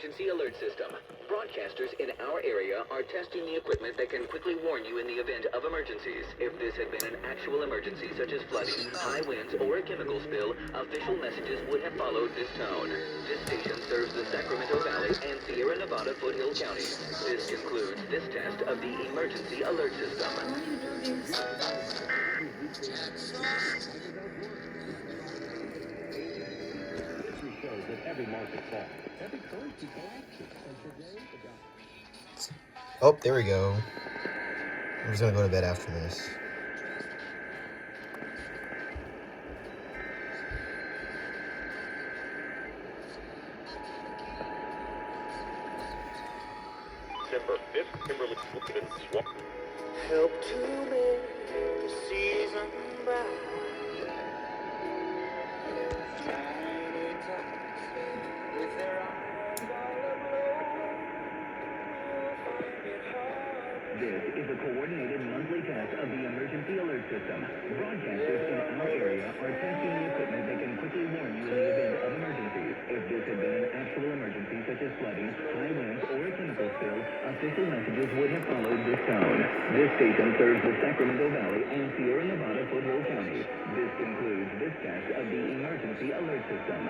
emergency alert system. Broadcasters in our area are testing the equipment that can quickly warn you in the event of emergencies. If this had been an actual emergency, such as flooding, high winds, or a chemical spill, official messages would have followed this tone. This station serves the Sacramento Valley and Sierra Nevada Foothill counties. This concludes this test of the emergency alert system. Oh, there we go. I'm just gonna go to bed after this. Help to make the season bright. Tiny tots with their eyes all aglow will find it hard. This is a coordinated monthly test of the emergency alert system. Broadcasters in our area are testing the equipment that can quickly warn you in the event of emergencies. If this had been an actual emergency, such as flooding, high winds, or a chemical spill, official messages would have followed this tone. This station serves the Sacramento Valley and Sierra Nevada Foothill counties. This concludes this test of the emergency alert system.